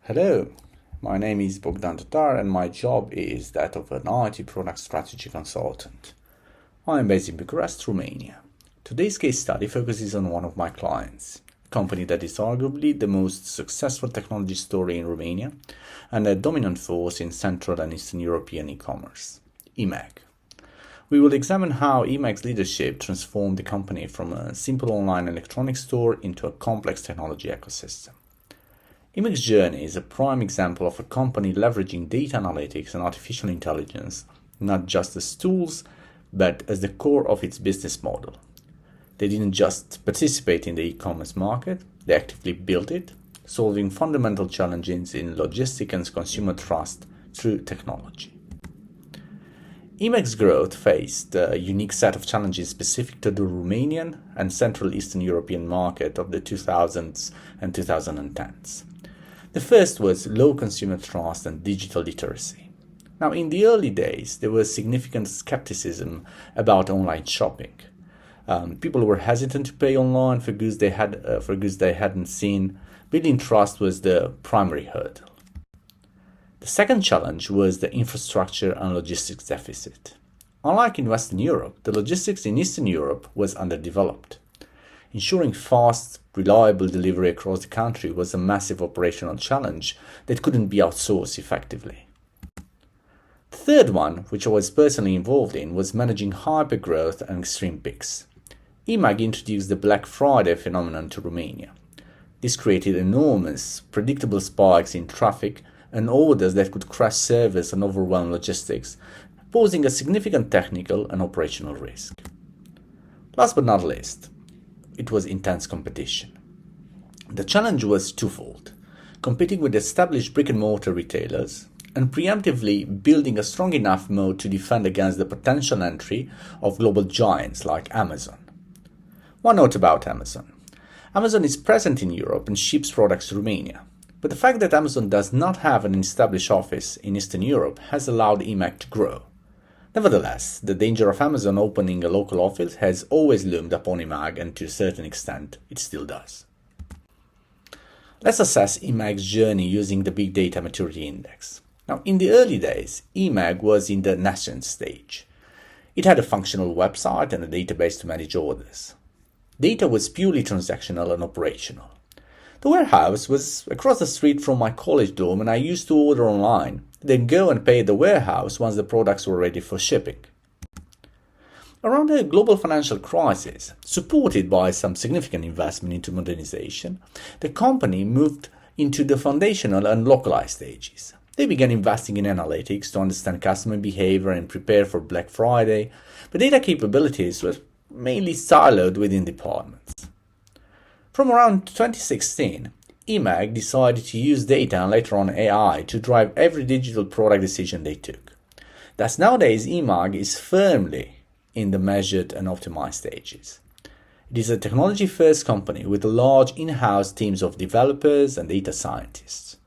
Hello, my name is Bogdan Tatar and my job is that of an IT product strategy consultant. I am based in Bucharest, Romania. Today's case study focuses on one of my clients, a company that is arguably the most successful technology story in Romania and a dominant force in Central and Eastern European e-commerce, eMAG. We will examine how eMAG's leadership transformed the company from a simple online electronics store into a complex technology ecosystem. eMAG's journey is a prime example of a company leveraging data analytics and artificial intelligence not just as tools, but as the core of its business model. They didn't just participate in the e-commerce market, they actively built it, solving fundamental challenges in logistics and consumer trust through technology. eMAG's growth faced a unique set of challenges specific to the Romanian and Central Eastern European market of the 2000s and 2010s. The first was low consumer trust and digital literacy. Now, in the early days, there was significant skepticism about online shopping. People were hesitant to pay online for goods they hadn't seen. Building trust was the primary hurdle. The second challenge was the infrastructure and logistics deficit. Unlike in Western Europe, the logistics in Eastern Europe was underdeveloped. Ensuring fast, reliable delivery across the country was a massive operational challenge that couldn't be outsourced effectively. The third one, which I was personally involved in, was managing hypergrowth and extreme peaks. eMAG introduced the Black Friday phenomenon to Romania. This created enormous, predictable spikes in traffic and orders that could crash servers and overwhelm logistics, posing a significant technical and operational risk. Last but not least, it was intense competition. The challenge was twofold: competing with established brick-and-mortar retailers and preemptively building a strong enough moat to defend against the potential entry of global giants like Amazon. One note about Amazon. Amazon is present in Europe and ships products to Romania, but the fact that Amazon does not have an established office in Eastern Europe has allowed eMAG to grow. Nevertheless, the danger of Amazon opening a local office has always loomed upon eMAG, and to a certain extent, it still does. Let's assess eMAG's journey using the Big Data Maturity Index. Now, in the early days, eMAG was in the nascent stage. It had a functional website and a database to manage orders. Data was purely transactional and operational. The warehouse was across the street from my college dorm, and I used to order online, then go and pay at the warehouse once the products were ready for shipping. Around the global financial crisis, supported by some significant investment into modernization, the company moved into the foundational and localized stages. They began investing in analytics to understand customer behavior and prepare for Black Friday, but data capabilities were mainly siloed within departments. From around 2016, eMAG decided to use data and later on AI to drive every digital product decision they took. Thus, nowadays, eMAG is firmly in the measured and optimized stages. It is a technology-first company with large in-house teams of developers and data scientists.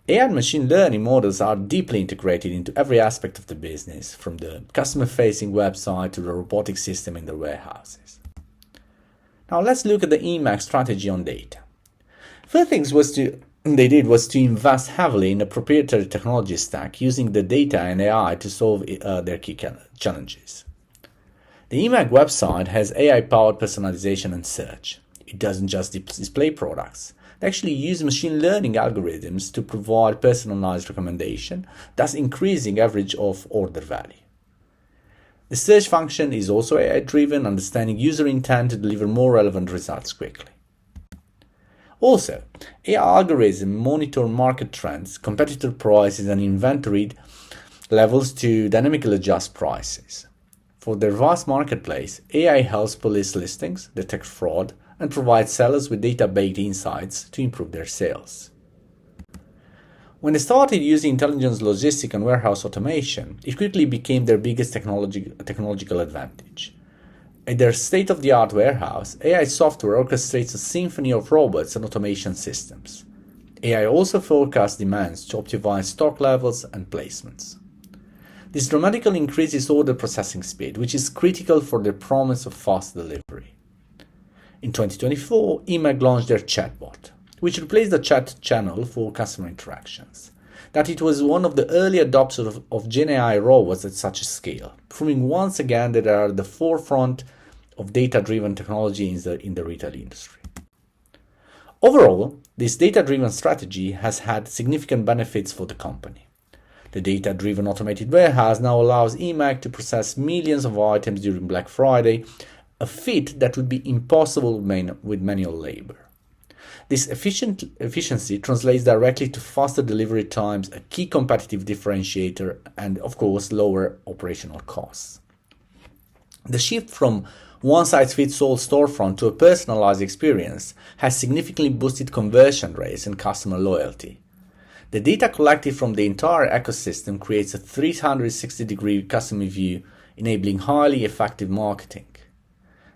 AI and machine learning models are deeply integrated into every aspect of the business, from the customer-facing website to the robotic system in the warehouses. Now let's look at the eMAG strategy on data. First things they did was to invest heavily in a proprietary technology stack using the data and AI to solve their key challenges. The eMAG website has AI-powered personalization and search. It doesn't just display products. They actually use machine learning algorithms to provide personalized recommendation, thus increasing average of order value. The search function is also AI-driven, understanding user intent to deliver more relevant results quickly. Also, AI algorithms monitor market trends, competitor prices, and inventory levels to dynamically adjust prices. For their vast marketplace, AI helps police listings, detect fraud, and provide sellers with data-based insights to improve their sales. When they started using intelligent logistics and warehouse automation, it quickly became their biggest technological advantage. At their state-of-the-art warehouse, AI software orchestrates a symphony of robots and automation systems. AI also forecasts demands to optimize stock levels and placements. This dramatically increases order processing speed, which is critical for their promise of fast delivery. In 2024, eMAG launched their chatbot, which replaced the chat channel for customer interactions. That it was one of the early adopters of GenAI robots at such a scale, proving once again that they are at the forefront of data-driven technology in the retail industry. Overall, this data-driven strategy has had significant benefits for the company. The data-driven automated warehouse now allows eMAG to process millions of items during Black Friday, a feat that would be impossible with manual labor. This efficiency translates directly to faster delivery times, a key competitive differentiator, and of course lower operational costs. The shift from one-size-fits-all storefront to a personalized experience has significantly boosted conversion rates and customer loyalty. The data collected from the entire ecosystem creates a 360-degree customer view, enabling highly effective marketing.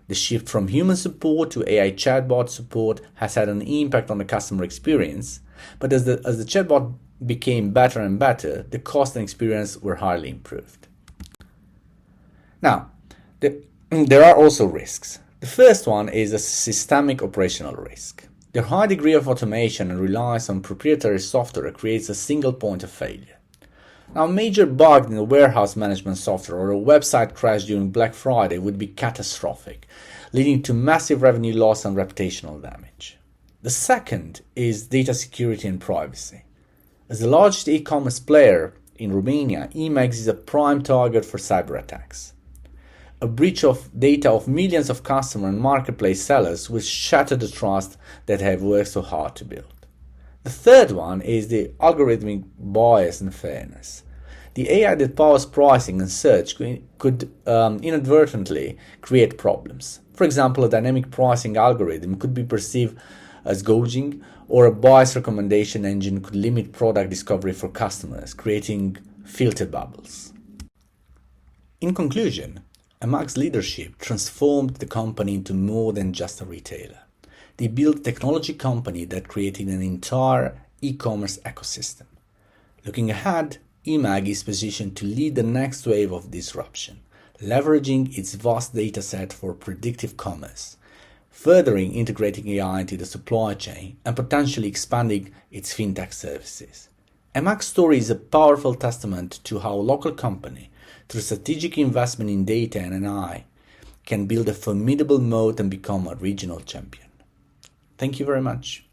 The shift from human support to AI chatbot support has had an impact on the customer experience, but as the chatbot became better and better, the cost and experience were highly improved. Now, there are also risks. The first one is a systemic operational risk. The high degree of automation and reliance on proprietary software creates a single point of failure. Now, a major bug in the warehouse management software or a website crash during Black Friday would be catastrophic, leading to massive revenue loss and reputational damage. The second is data security and privacy. As the largest e-commerce player in Romania, eMAG is a prime target for cyber attacks. A breach of data of millions of customer and marketplace sellers will shatter the trust that they have worked so hard to build. The third one is the algorithmic bias and fairness. The AI that powers pricing and search could inadvertently create problems. For example, a dynamic pricing algorithm could be perceived as gouging, or a biased recommendation engine could limit product discovery for customers, creating filter bubbles. In conclusion, eMAG's leadership transformed the company into more than just a retailer. They built a technology company that created an entire e-commerce ecosystem. Looking ahead, eMAG is positioned to lead the next wave of disruption, leveraging its vast dataset for predictive commerce, furthering integrating AI into the supply chain, and potentially expanding its fintech services. eMAG's story is a powerful testament to how a local company, through strategic investment in data and AI, can build a formidable moat and become a regional champion. Thank you very much.